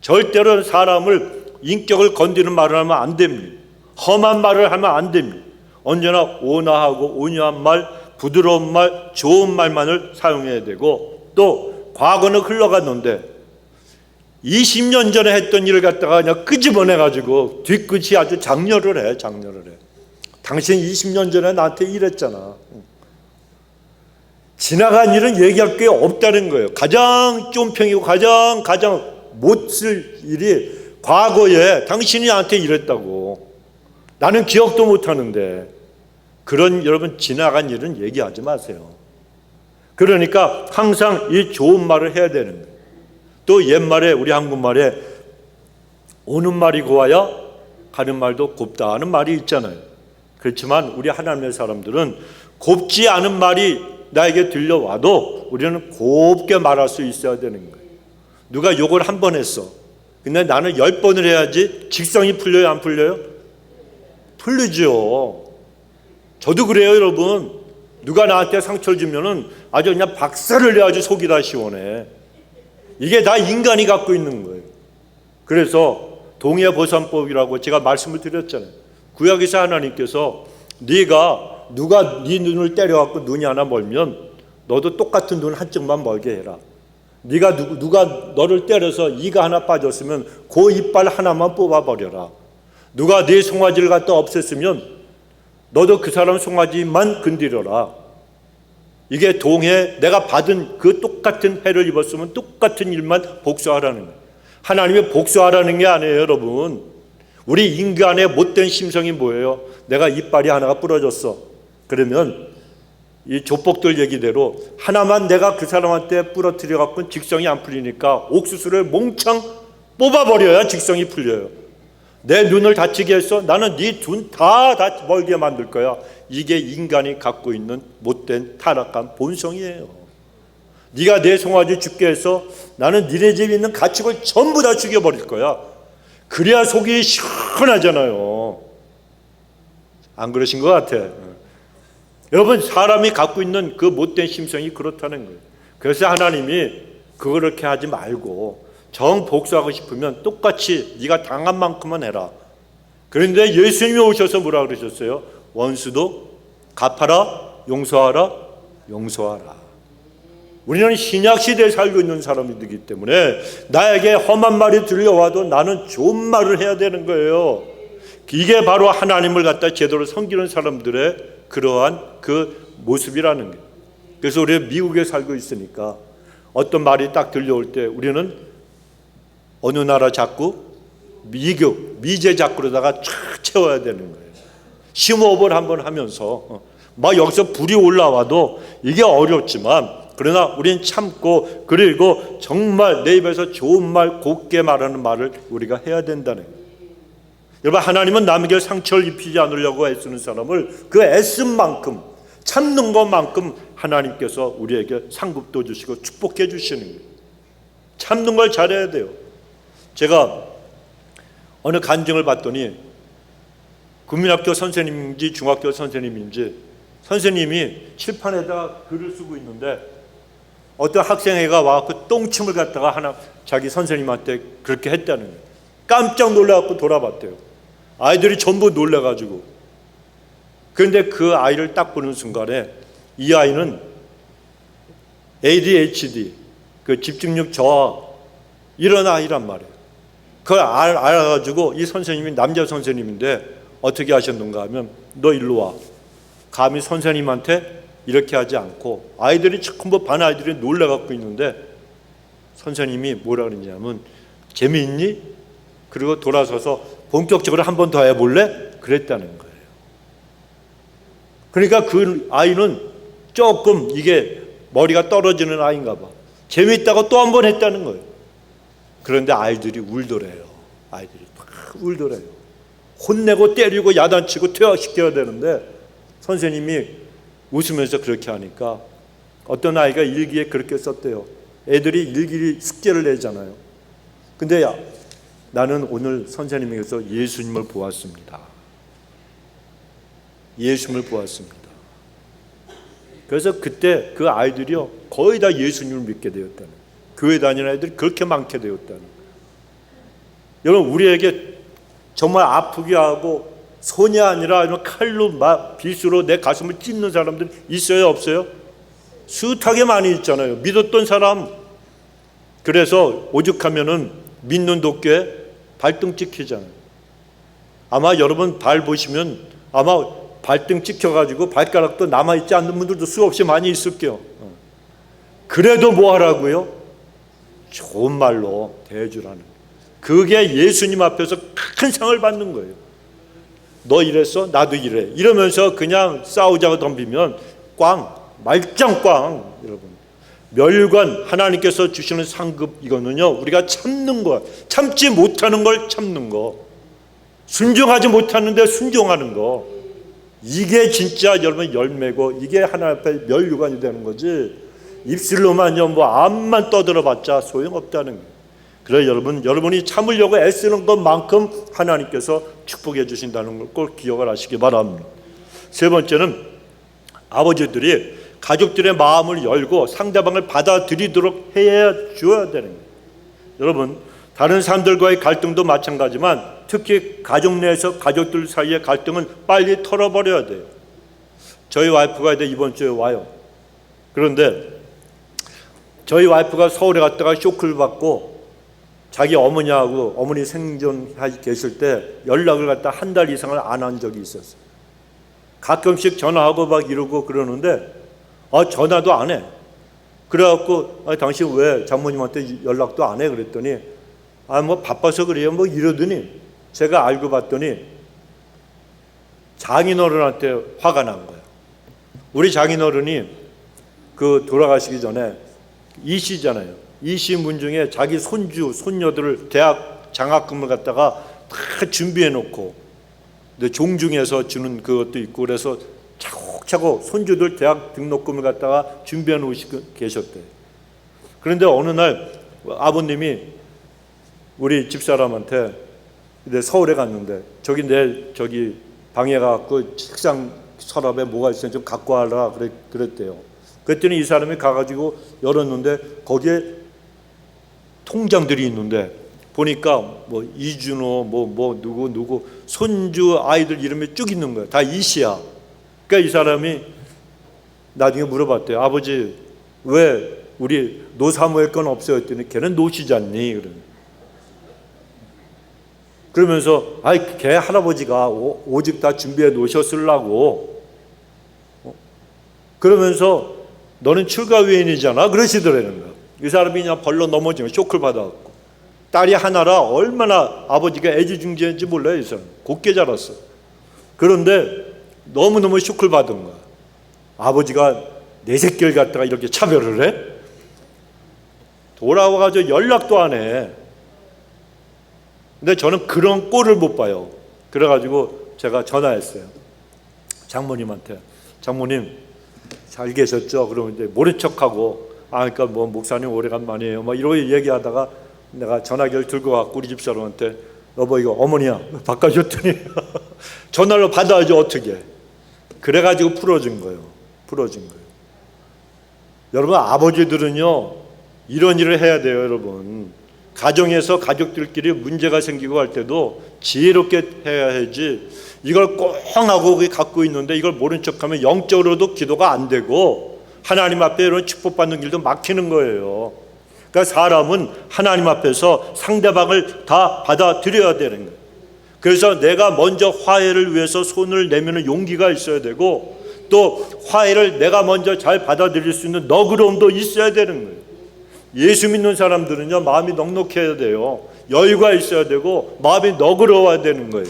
[SPEAKER 1] 절대로 사람을 인격을 건드리는 말을 하면 안 됩니다. 험한 말을 하면 안 됩니다. 언제나 온화하고 온유한 말, 부드러운 말, 좋은 말만을 사용해야 되고, 또 과거는 흘러갔는데 20년 전에 했던 일을 갖다가 그냥 끄집어내가지고 뒤끝이 아주 장렬을 해. 당신 20년 전에 나한테 이랬잖아. 지나간 일은 얘기할 게 없다는 거예요. 가장 쫌평이고 가장 못 쓸 일이 과거에 당신이 나한테 이랬다고. 나는 기억도 못하는데. 그런 여러분, 지나간 일은 얘기하지 마세요. 그러니까 항상 이 좋은 말을 해야 되는 거예요. 또 옛말에, 우리 한국말에 오는 말이 고와야 가는 말도 곱다 하는 말이 있잖아요. 그렇지만 우리 하나님의 사람들은 곱지 않은 말이 나에게 들려와도 우리는 곱게 말할 수 있어야 되는 거예요. 누가 욕을 한 번 했어. 근데 나는 10번을 해야지 직성이 풀려요, 안 풀려요? 풀리죠. 저도 그래요, 여러분. 누가 나한테 상처를 주면은 아주 그냥 박살을 내야지 속이 다 시원해. 이게 다 인간이 갖고 있는 거예요. 그래서 동해보살법이라고 제가 말씀을 드렸잖아요. 구약에서 하나님께서 네가 누가 네 눈을 때려갖고 눈이 하나 멀면 너도 똑같은 눈 한쪽만 멀게 해라. 네가 누가 너를 때려서 이가 하나 빠졌으면 그 이빨 하나만 뽑아버려라. 누가 네 송아지를 갖다 없앴으면 너도 그 사람 송아지만 건드려라. 이게 동해 내가 받은 그 똑같은 해를 입었으면 똑같은 일만 복수하라는 거예요. 하나님이 복수하라는 게 아니에요, 여러분. 우리 인간의 못된 심성이 뭐예요? 내가 이빨이 하나가 부러졌어. 그러면 이 족복들 얘기대로 하나만 내가 그 사람한테 부러뜨려 갖고 직성이 안 풀리니까 옥수수를 몽창 뽑아버려야 직성이 풀려요. 내 눈을 다치게 해서 나는 네 눈 다 멀게 만들 거야. 이게 인간이 갖고 있는 못된 타락한 본성이에요. 네가 내 송아지 죽게 해서 나는 니네 집에 있는 가축을 전부 다 죽여버릴 거야. 그래야 속이 시원하잖아요. 안 그러신 것 같아. 여러분, 사람이 갖고 있는 그 못된 심성이 그렇다는 거예요. 그래서 하나님이 그렇게 하지 말고 정 복수하고 싶으면 똑같이 네가 당한 만큼만 해라. 그런데 예수님이 오셔서 뭐라 그러셨어요? 원수도 갚아라, 용서하라, 용서하라. 우리는 신약 시대에 살고 있는 사람이기 때문에 나에게 험한 말이 들려와도 나는 좋은 말을 해야 되는 거예요. 이게 바로 하나님을 갖다 제대로 섬기는 사람들의 그러한 그 모습이라는 거예요. 그래서 우리가 미국에 살고 있으니까 어떤 말이 딱 들려올 때 우리는 어느 나라 작구? 미국, 미제 작구로다가 쫙 채워야 되는 거예요. 심호흡을 한번 하면서 막 여기서 불이 올라와도 이게 어렵지만 그러나 우리는 참고, 그리고 정말 내 입에서 좋은 말, 곱게 말하는 말을 우리가 해야 된다는 거예요. 여러분, 하나님은 남에게 상처를 입히지 않으려고 애쓰는 사람을 그 애쓴 만큼, 참는 것만큼 하나님께서 우리에게 상급도 주시고 축복해 주시는 거예요. 참는 걸 잘해야 돼요. 제가 어느 간증을 봤더니 국민학교 선생님인지 중학교 선생님인지 선생님이 칠판에다가 글을 쓰고 있는데 어떤 학생애가 와서 똥침을 갖다가 하나 자기 선생님한테 그렇게 했다는 거예요. 깜짝 놀라갖고 돌아봤대요. 아이들이 전부 놀래가지고. 그런데 그 아이를 딱 보는 순간에 이 아이는 ADHD, 그 집중력 저하 이런 아이란 말이에요. 그걸 알아가지고 이 선생님이 남자 선생님인데 어떻게 하셨는가 하면 너 일로 와. 감히 선생님한테 이렇게 하지 않고 아이들이 전부 반 아이들이 놀래갖고 있는데 선생님이 뭐라 그러냐면 재미있니? 그리고 돌아서서 본격적으로 한 번 더 해볼래? 그랬다는 거예요. 그러니까 그 아이는 조금 이게 머리가 떨어지는 아이인가 봐. 재미있다고 또 한 번 했다는 거예요. 그런데 아이들이 울더래요. 아이들이 막 울더래요. 혼내고 때리고 야단치고 퇴학시켜야 되는데 선생님이 웃으면서 그렇게 하니까 어떤 아이가 일기에 그렇게 썼대요. 애들이 일기 숙제를 내잖아요. 근데 나는 오늘 선생님에게서 예수님을 보았습니다. 예수님을 보았습니다. 그래서 그때 그 아이들이요 거의 다 예수님을 믿게 되었다는, 교회 다니는 아이들이 그렇게 많게 되었다는. 여러분 우리에게 정말 아프게 하고 손이 아니라 아니면 칼로 빗으로 내 가슴을 찢는 사람들 있어요 없어요? 숱하게 많이 있잖아요. 믿었던 사람. 그래서 오죽하면은 믿는 도끼에 발등 찍히잖아요. 아마 여러분 발 보시면 아마 발등 찍혀가지고 발가락도 남아있지 않는 분들도 수없이 많이 있을 게요. 그래도 뭐 하라고요? 좋은 말로 대해주라는. 그게 예수님 앞에서 큰 상을 받는 거예요. 너 이랬어? 나도 이래. 이러면서 그냥 싸우자고 덤비면 말짱 꽝. 여러분 멸관, 하나님께서 주시는 상급 이거는요 우리가 참는 거, 참지 못하는 걸 참는 거, 순종하지 못하는데 순종하는 거, 이게 진짜 여러분 열매고 이게 하나님 앞에 멸류관이 되는 거지. 입술로만요 뭐 암만 떠들어봤자 소용없다는 거예요. 그래 여러분이 참으려고 애쓰는 것만큼 하나님께서 축복해 주신다는 걸 꼭 기억을 하시기 바랍니다. 세 번째는 아버지들이 가족들의 마음을 열고 상대방을 받아들이도록 해야 줘야 되는 거예요. 여러분 다른 사람들과의 갈등도 마찬가지지만 특히 가족 내에서 가족들 사이의 갈등은 빨리 털어버려야 돼요. 저희 와이프가 이번 주에 와요. 그런데 저희 와이프가 서울에 갔다가 쇼크를 받고 자기 어머니하고 어머니 생존해 계실 때 연락을 갖다 한 달 이상을 안 한 적이 있었어요. 가끔씩 전화하고 막 이러고 그러는데 전화도 안 해. 그래갖고 당신 왜 장모님한테 연락도 안 해? 그랬더니 뭐 바빠서 그래요 뭐 이러더니 제가 알고 봤더니 장인어른한테 화가 난 거예요. 우리 장인어른이 그 돌아가시기 전에 이씨잖아요. 이씨 문 중에 자기 손주 손녀들을 대학 장학금을 갖다가 다 준비해 놓고 종중에서 주는 그것도 있고 그래서 차곡차곡 손주들 대학 등록금을 갖다가 준비해 놓으시고 계셨대요. 그런데 어느 날 아버님이 우리 집사람한테 서울에 갔는데 저기 방에 가갖고 책상 서랍에 뭐가 있으면 좀 갖고 와라 그랬대요. 그랬더니 이 사람이 가가지고 열었는데 거기에 통장들이 있는데 보니까 뭐 이준호 뭐 누구 손주 아이들 이름이 쭉 있는 거야. 다 이씨야. 그러니까 이 사람이 나중에 물어봤대요. 아버지 왜 우리 노사모의 건 없어요? 했더니 걔는 노시잖니. 그러면서 걔 할아버지가 오직 다 준비해 놓으셨으려고. 그러면서 너는 출가위원이잖아. 그러시더라는 거야. 이 사람이 그냥 벌러 넘어지면 쇼크를 받아갖고 딸이 하나라 얼마나 아버지가 애지중지했는지 몰라요. 이 사람 곱게 자랐어. 그런데 너무너무 쇼크를 받은 거야. 아버지가 내 새끼를 갖다가 이렇게 차별을 해? 돌아와가지고 연락도 안 해. 근데 저는 그런 꼴을 못 봐요. 그래가지고 제가 전화했어요. 장모님한테. 장모님 잘 계셨죠? 그러면 이제 모른 척하고 그러니까 뭐 목사님 오래간만이에요. 막 이러고 얘기하다가 내가 전화기를 들고 갖고 우리 집사람한테 여보 이거 어머니야 바꿔줬더니 전화로 받아야지 어떻게. 그래가지고 풀어진 거예요. 여러분, 아버지들은요 이런 일을 해야 돼요. 여러분, 가정에서 가족들끼리 문제가 생기고 할 때도 지혜롭게 해야 하지, 이걸 꽁 하고 갖고 있는데 이걸 모른 척하면 영적으로도 기도가 안 되고 하나님 앞에 이런 축복받는 길도 막히는 거예요. 그러니까 사람은 하나님 앞에서 상대방을 다 받아들여야 되는 거예요. 그래서 내가 먼저 화해를 위해서 손을 내미는 용기가 있어야 되고, 또 화해를 내가 먼저 잘 받아들일 수 있는 너그러움도 있어야 되는 거예요. 예수 믿는 사람들은요 마음이 넉넉해야 돼요. 여유가 있어야 되고 마음이 너그러워야 되는 거예요.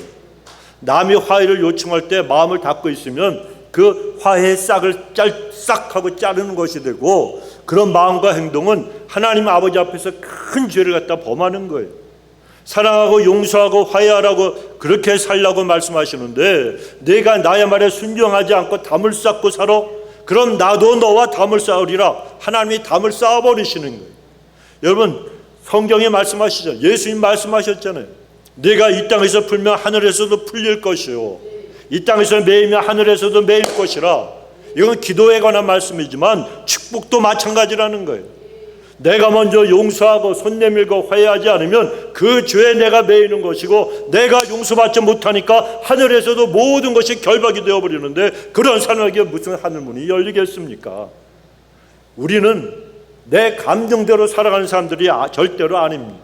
[SPEAKER 1] 남이 화해를 요청할 때 마음을 닫고 있으면 그 화해의 싹을 싹 하고 자르는 것이 되고, 그런 마음과 행동은 하나님 아버지 앞에서 큰 죄를 갖다 범하는 거예요. 사랑하고 용서하고 화해하라고 그렇게 살라고 말씀하시는데, 내가 나의 말에 순종하지 않고 담을 쌓고 살아? 그럼 나도 너와 담을 쌓으리라. 하나님이 담을 쌓아버리시는 거예요. 여러분, 성경에 말씀하시죠. 예수님 말씀하셨잖아요. 네가 이 땅에서 풀면 하늘에서도 풀릴 것이요, 이 땅에서 매이면 하늘에서도 매일 것이라. 이건 기도에 관한 말씀이지만 축복도 마찬가지라는 거예요. 내가 먼저 용서하고 손 내밀고 화해하지 않으면 그 죄에 내가 매이는 것이고, 내가 용서받지 못하니까 하늘에서도 모든 것이 결박이 되어버리는데, 그런 사람에게 무슨 하늘문이 열리겠습니까? 우리는 내 감정대로 살아가는 사람들이 절대로 아닙니다.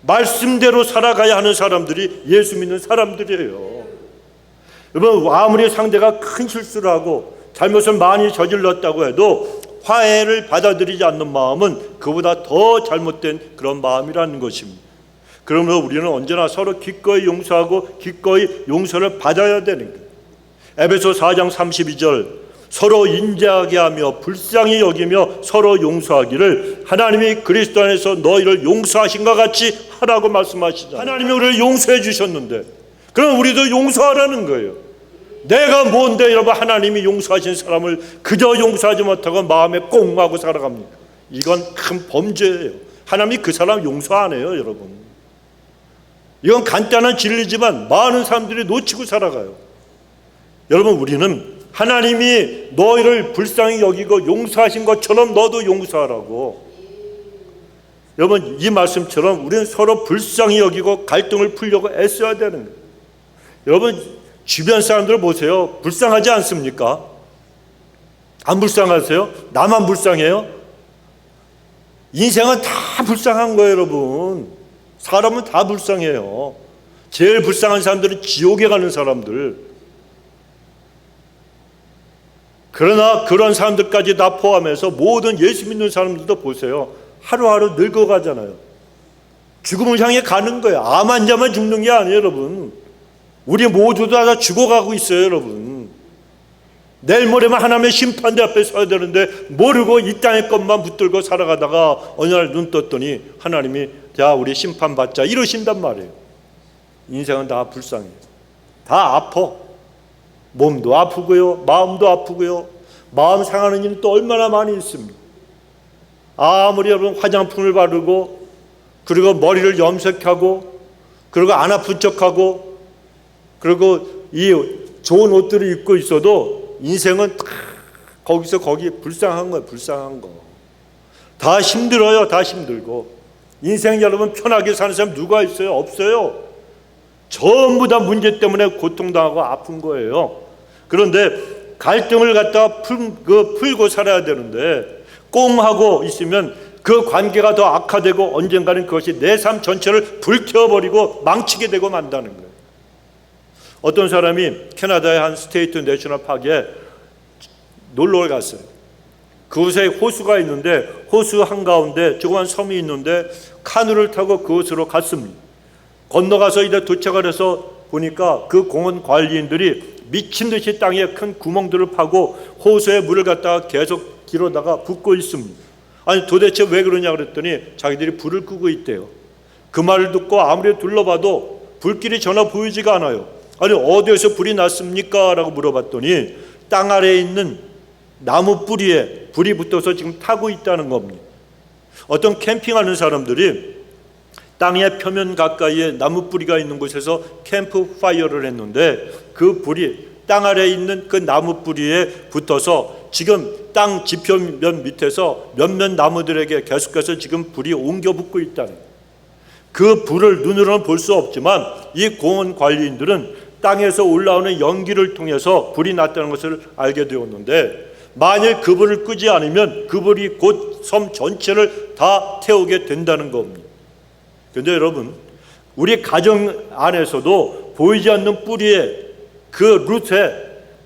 [SPEAKER 1] 말씀대로 살아가야 하는 사람들이 예수 믿는 사람들이에요. 여러분, 아무리 상대가 큰 실수를 하고 잘못을 많이 저질렀다고 해도 화해를 받아들이지 않는 마음은 그보다 더 잘못된 그런 마음이라는 것입니다. 그러므로 우리는 언제나 서로 기꺼이 용서하고 기꺼이 용서를 받아야 되는 거예요. 에베소 4장 32절, 서로 인자하게 하며 불쌍히 여기며 서로 용서하기를 하나님이 그리스도 안에서 너희를 용서하신 것 같이 하라고 말씀하시잖아요. 하나님이 우리를 용서해 주셨는데 그럼 우리도 용서하라는 거예요. 내가 뭔데 여러분, 하나님이 용서하신 사람을 그저 용서하지 못하고 마음에 꽁 하고 살아갑니까? 이건 큰 범죄예요. 하나님이 그 사람 용서 안 해요. 여러분, 이건 간단한 진리지만 많은 사람들이 놓치고 살아가요. 여러분, 우리는 하나님이 너희를 불쌍히 여기고 용서하신 것처럼 너도 용서하라고. 여러분, 이 말씀처럼 우리는 서로 불쌍히 여기고 갈등을 풀려고 애써야 되는 거예요. 여러분, 주변 사람들 보세요. 불쌍하지 않습니까? 안 불쌍하세요? 나만 불쌍해요? 인생은 다 불쌍한 거예요. 여러분, 사람은 다 불쌍해요. 제일 불쌍한 사람들은 지옥에 가는 사람들. 그러나 그런 사람들까지 다 포함해서 모든 예수 믿는 사람들도 보세요. 하루하루 늙어가잖아요. 죽음을 향해 가는 거예요. 암 환자만 죽는 게 아니에요. 여러분, 우리 모두 다 죽어가고 있어요. 여러분, 내일 모레만 하나님의 심판대 앞에 서야 되는데 모르고 이 땅의 것만 붙들고 살아가다가 어느 날 눈 떴더니 하나님이 자, 우리 심판받자 이러신단 말이에요. 인생은 다 불쌍해요. 다 아파. 몸도 아프고요, 마음도 아프고요. 마음 상하는 일은 또 얼마나 많이 있습니다. 아무리 여러분 화장품을 바르고 그리고 머리를 염색하고 그리고 안 아픈 척하고 그리고 이 좋은 옷들을 입고 있어도 인생은 다 거기서 거기 불쌍한 거예요. 불쌍한 거. 다 힘들어요. 다 힘들고. 인생 여러분 편하게 사는 사람 누가 있어요? 없어요. 전부 다 문제 때문에 고통당하고 아픈 거예요. 그런데 갈등을 갖다가 풀고 살아야 되는데 꽁하고 있으면 그 관계가 더 악화되고 언젠가는 그것이 내 삶 전체를 불태워버리고 망치게 되고 만다는 거예요. 어떤 사람이 캐나다의 한 스테이트 내셔널 파크에 놀러를 갔어요. 그곳에 호수가 있는데 호수 한가운데 조그만 섬이 있는데 카누를 타고 그곳으로 갔습니다. 건너가서 이제 도착을 해서 보니까 그 공원 관리인들이 미친 듯이 땅에 큰 구멍들을 파고 호수에 물을 갖다가 계속 길어다가 붓고 있습니다. 아니 도대체 왜 그러냐 그랬더니 자기들이 불을 끄고 있대요. 그 말을 듣고 아무리 둘러봐도 불길이 전혀 보이지가 않아요. 아니 어디에서 불이 났습니까? 라고 물어봤더니 땅 아래에 있는 나무 뿌리에 불이 붙어서 지금 타고 있다는 겁니다. 어떤 캠핑하는 사람들이 땅의 표면 가까이에 나무 뿌리가 있는 곳에서 캠프 파이어를 했는데 그 불이 땅 아래에 있는 그 나무 뿌리에 붙어서 지금 땅 지표면 밑에서 몇몇 나무들에게 계속해서 지금 불이 옮겨 붙고 있다는 거예요. 그 불을 눈으로는 볼 수 없지만 이 공원 관리인들은 땅에서 올라오는 연기를 통해서 불이 났다는 것을 알게 되었는데, 만일 그 불을 끄지 않으면 그 불이 곧 섬 전체를 다 태우게 된다는 겁니다. 그런데 여러분, 우리 가정 안에서도 보이지 않는 뿌리에, 그 루트에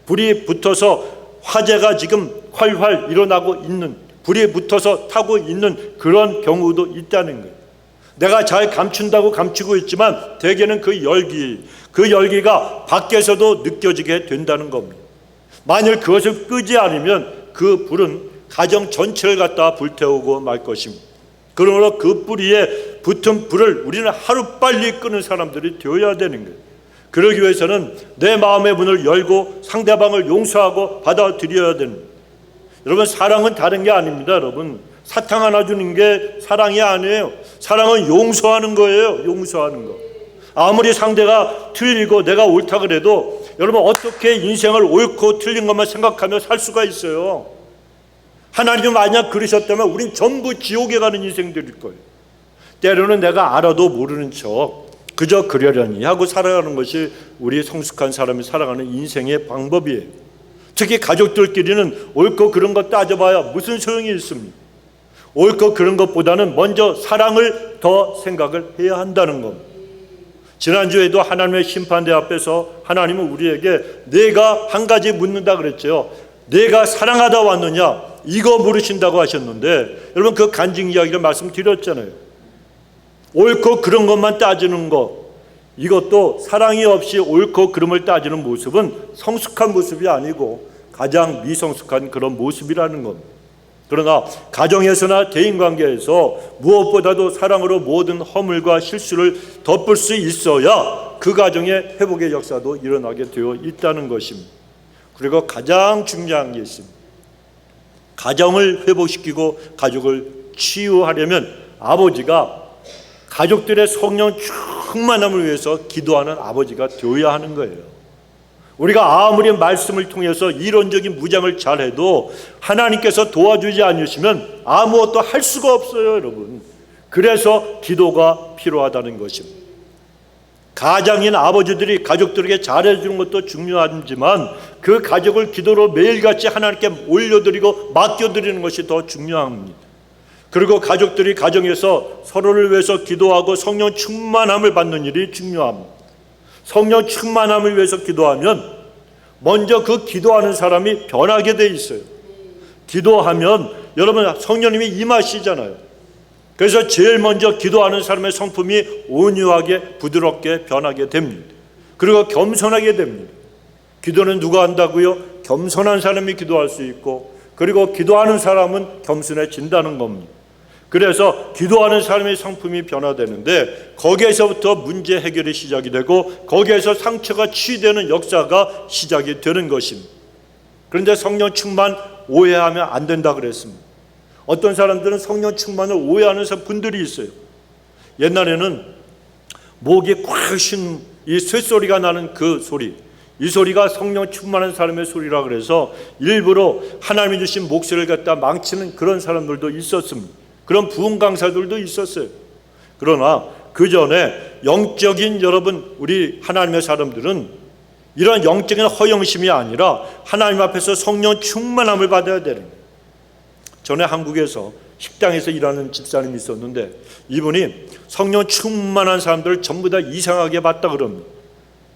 [SPEAKER 1] 불이 붙어서 화재가 지금 활활 일어나고 있는, 불이 붙어서 타고 있는 그런 경우도 있다는 거예요. 내가 잘 감춘다고 감추고 있지만 대개는 그 열기가 밖에서도 느껴지게 된다는 겁니다. 만일 그것을 끄지 않으면 그 불은 가정 전체를 갖다 불태우고 말 것입니다. 그러므로 그 뿌리에 붙은 불을 우리는 하루빨리 끄는 사람들이 되어야 되는 거예요. 그러기 위해서는 내 마음의 문을 열고 상대방을 용서하고 받아들여야 되는 거예요. 여러분, 사랑은 다른 게 아닙니다. 여러분, 사탕 하나 주는 게 사랑이 아니에요. 사랑은 용서하는 거예요. 용서하는 거. 아무리 상대가 틀리고 내가 옳다 그래도 여러분, 어떻게 인생을 옳고 틀린 것만 생각하며 살 수가 있어요? 하나님이 만약 그러셨다면 우린 전부 지옥에 가는 인생들일 거예요. 때로는 내가 알아도 모르는 척 그저 그러려니 하고 살아가는 것이 우리 성숙한 사람이 살아가는 인생의 방법이에요. 특히 가족들끼리는 옳고 그런 것 따져봐야 무슨 소용이 있습니까? 옳고 그런 것보다는 먼저 사랑을 더 생각을 해야 한다는 겁니다. 지난주에도 하나님의 심판대 앞에서 하나님은 우리에게 내가 한 가지 묻는다 그랬죠. 내가 사랑하다 왔느냐, 이거 물으신다고 하셨는데, 여러분, 그 간증 이야기를 말씀드렸잖아요. 옳고 그런 것만 따지는 것, 이것도 사랑이 없이 옳고 그름을 따지는 모습은 성숙한 모습이 아니고 가장 미성숙한 그런 모습이라는 겁니다. 그러나 가정에서나 대인관계에서 무엇보다도 사랑으로 모든 허물과 실수를 덮을 수 있어야 그 가정의 회복의 역사도 일어나게 되어 있다는 것입니다. 그리고 가장 중요한 게 있습니다. 가정을 회복시키고 가족을 치유하려면 아버지가 가족들의 성령 충만함을 위해서 기도하는 아버지가 되어야 하는 거예요. 우리가 아무리 말씀을 통해서 이론적인 무장을 잘해도 하나님께서 도와주지 않으시면 아무것도 할 수가 없어요, 여러분. 그래서 기도가 필요하다는 것입니다. 가장인 아버지들이 가족들에게 잘해주는 것도 중요하지만 그 가족을 기도로 매일같이 하나님께 올려드리고 맡겨드리는 것이 더 중요합니다. 그리고 가족들이 가정에서 서로를 위해서 기도하고 성령 충만함을 받는 일이 중요합니다. 성령 충만함을 위해서 기도하면 먼저 그 기도하는 사람이 변하게 돼 있어요. 기도하면 여러분, 성령님이 임하시잖아요. 그래서 제일 먼저 기도하는 사람의 성품이 온유하게 부드럽게 변하게 됩니다. 그리고 겸손하게 됩니다. 기도는 누가 한다고요? 겸손한 사람이 기도할 수 있고, 그리고 기도하는 사람은 겸손해진다는 겁니다. 그래서 기도하는 사람의 성품이 변화되는데 거기에서부터 문제 해결이 시작이 되고 거기에서 상처가 치유되는 역사가 시작이 되는 것입니다. 그런데 성령 충만 오해하면 안 된다 그랬습니다. 어떤 사람들은 성령 충만을 오해하는 분들이 있어요. 옛날에는 목이 꽉 쉰 이 쇳소리가 나는 그 소리, 이 소리가 성령 충만한 사람의 소리라 그래서 일부러 하나님이 주신 목소리를 갖다 망치는 그런 사람들도 있었습니다. 그런 부흥 강사들도 있었어요. 그러나 그 전에 영적인 여러분, 우리 하나님의 사람들은 이런 영적인 허영심이 아니라 하나님 앞에서 성령 충만함을 받아야 되는 거예요. 전에 한국에서 식당에서 일하는 집사님이 있었는데 이분이 성령 충만한 사람들을 전부 다 이상하게 봤다 그럽니다.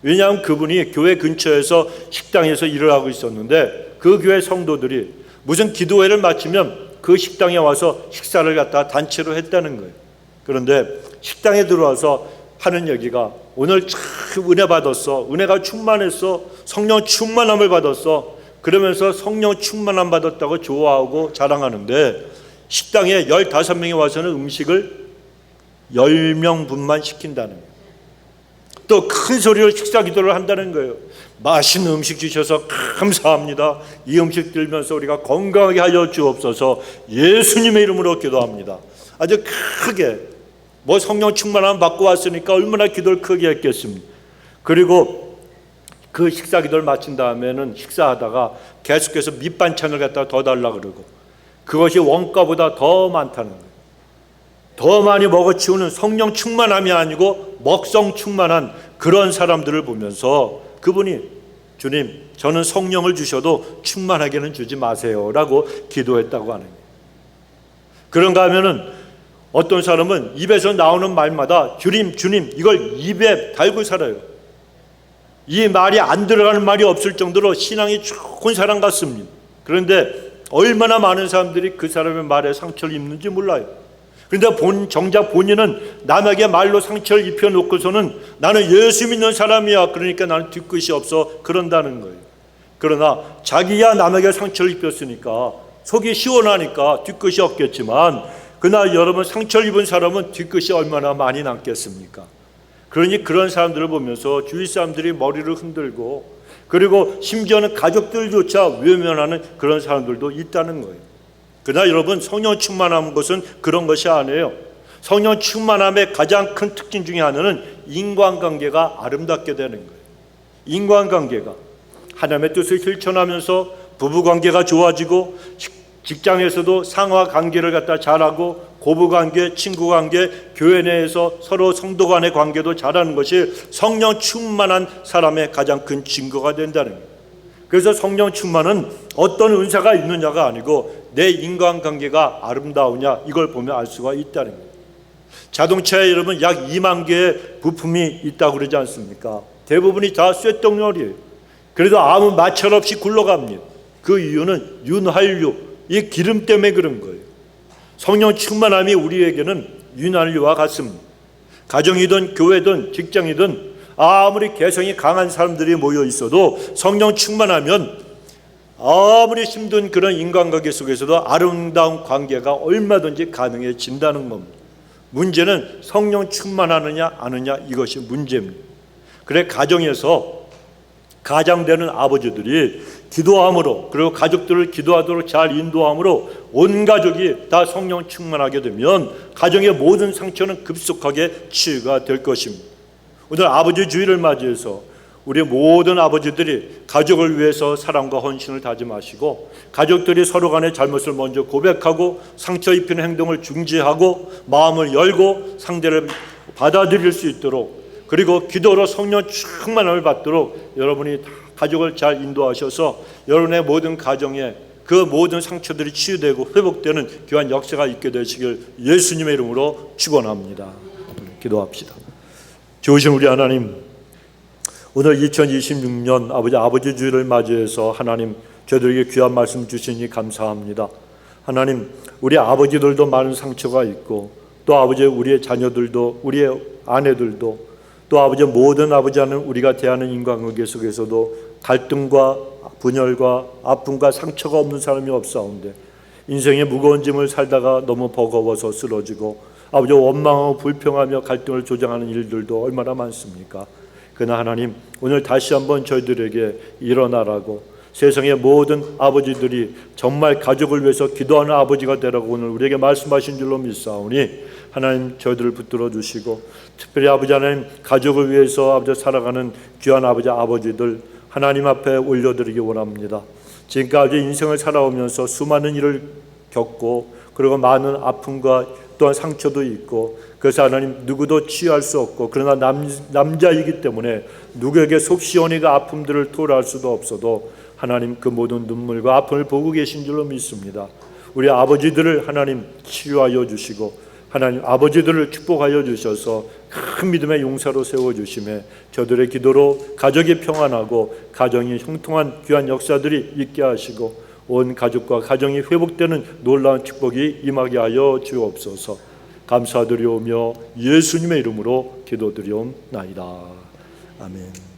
[SPEAKER 1] 왜냐하면 그분이 교회 근처에서 식당에서 일을 하고 있었는데 그 교회 성도들이 무슨 기도회를 마치면 그 식당에 와서 식사를 갖다 단체로 했다는 거예요. 그런데 식당에 들어와서 하는 얘기가 오늘 참 은혜 받았어, 은혜가 충만했어, 성령 충만함을 받았어, 그러면서 성령 충만함 받았다고 좋아하고 자랑하는데 식당에 15명이 와서는 음식을 10명분만 시킨다는 거예요. 또 큰 소리로 식사 기도를 한다는 거예요. 맛있는 음식 주셔서 감사합니다. 이 음식 들면서 우리가 건강하게 하여 주옵소서. 예수님의 이름으로 기도합니다. 아주 크게, 성령 충만함 받고 왔으니까 얼마나 기도를 크게 했겠습니까? 그리고 그 식사 기도를 마친 다음에는 식사하다가 계속해서 밑반찬을 갖다 더 달라 그러고, 그것이 원가보다 더 많다는 거예요. 더 많이 먹어치우는 성령 충만함이 아니고 먹성 충만한 그런 사람들을 보면서 그분이 주님, 저는 성령을 주셔도 충만하게는 주지 마세요 라고 기도했다고 하는 거예요. 그런가 하면은 어떤 사람은 입에서 나오는 말마다 주님, 주님 이걸 입에 달고 살아요. 이 말이 안 들어가는 말이 없을 정도로 신앙이 좋은 사람 같습니다. 그런데 얼마나 많은 사람들이 그 사람의 말에 상처를 입는지 몰라요. 그런데 정작 본인은 남에게 말로 상처를 입혀놓고서는 나는 예수 믿는 사람이야, 그러니까 나는 뒤끝이 없어, 그런다는 거예요. 그러나 자기야 남에게 상처를 입혔으니까 속이 시원하니까 뒤끝이 없겠지만, 그러나 여러분 상처를 입은 사람은 뒤끝이 얼마나 많이 남겠습니까? 그러니 그런 사람들을 보면서 주위 사람들이 머리를 흔들고, 그리고 심지어는 가족들조차 외면하는 그런 사람들도 있다는 거예요. 그러나 여러분, 성령 충만한 것은 그런 것이 아니에요. 성령 충만함의 가장 큰 특징 중에 하나는 인간관계가 아름답게 되는 거예요. 인간관계가 하나님의 뜻을 실천하면서 부부관계가 좋아지고, 직장에서도 상하 관계를 갖다 잘하고, 고부관계, 친구관계, 교회 내에서 서로 성도 간의 관계도 잘하는 것이 성령 충만한 사람의 가장 큰 증거가 된다는 거예요. 그래서 성령 충만은 어떤 은사가 있느냐가 아니고 내 인간관계가 아름다우냐, 이걸 보면 알 수가 있다는 거예요. 자동차에 여러분 약 2만 개의 부품이 있다고 그러지 않습니까? 대부분이 다 쇳덩어리예요. 그래도 아무 마찰 없이 굴러갑니다. 그 이유는 윤활유, 이 기름 때문에 그런 거예요. 성령 충만함이 우리에게는 윤활유와 같습니다. 가정이든 교회든 직장이든 아무리 개성이 강한 사람들이 모여 있어도 성령 충만하면 아무리 힘든 그런 인간관계 속에서도 아름다운 관계가 얼마든지 가능해진다는 겁니다. 문제는 성령 충만하느냐 아느냐, 이것이 문제입니다. 그래 가정에서 가장되는 아버지들이 기도함으로, 그리고 가족들을 기도하도록 잘 인도함으로 온 가족이 다 성령 충만하게 되면 가정의 모든 상처는 급속하게 치유가 될 것입니다. 오늘 아버지 주일을 맞이해서 우리 모든 아버지들이 가족을 위해서 사랑과 헌신을 다짐하시고, 가족들이 서로 간의 잘못을 먼저 고백하고 상처 입히는 행동을 중지하고 마음을 열고 상대를 받아들일 수 있도록, 그리고 기도로 성령 충만함을 받도록 여러분이 가족을 잘 인도하셔서 여러분의 모든 가정에 그 모든 상처들이 치유되고 회복되는 귀한 역사가 있게 되시길 예수님의 이름으로 축원합니다. 기도합시다. 좋으신 우리 하나님, 오늘 2026년 아버지 주일을 맞이해서 하나님 저들에게 귀한 말씀 주시니 감사합니다. 하나님, 우리 아버지들도 많은 상처가 있고, 또 아버지 우리의 자녀들도, 우리의 아내들도, 또 아버지 모든 아버지와는 우리가 대하는 인간관계 속에서도 갈등과 분열과 아픔과 상처가 없는 사람이 없사온데, 인생의 무거운 짐을 살다가 너무 버거워서 쓰러지고 아버지 원망하고 불평하며 갈등을 조장하는 일들도 얼마나 많습니까? 그러나 하나님, 오늘 다시 한번 저희들에게 일어나라고, 세상의 모든 아버지들이 정말 가족을 위해서 기도하는 아버지가 되라고 오늘 우리에게 말씀하신 줄로 믿사오니, 하나님 저희들을 붙들어 주시고, 특별히 아버지 하나님 가족을 위해서 아버지 살아가는 귀한 아버지들 하나님 앞에 올려드리기 원합니다. 지금까지 인생을 살아오면서 수많은 일을 겪고, 그리고 많은 아픔과 또한 상처도 있고, 그래서 하나님 누구도 치유할 수 없고, 그러나 남자이기 때문에 누구에게 속 시원히가 아픔들을 토로할 수도 없어도 하나님 그 모든 눈물과 아픔을 보고 계신 줄로 믿습니다. 우리 아버지들을 하나님 치유하여 주시고, 하나님 아버지들을 축복하여 주셔서 큰 믿음의 용사로 세워주심에 저들의 기도로 가족이 평안하고 가정이 형통한 귀한 역사들이 있게 하시고, 온 가족과 가정이 회복되는 놀라운 축복이 임하게 하여 주옵소서. 감사드리오며 예수님의 이름으로 기도드리옵나이다. 아멘.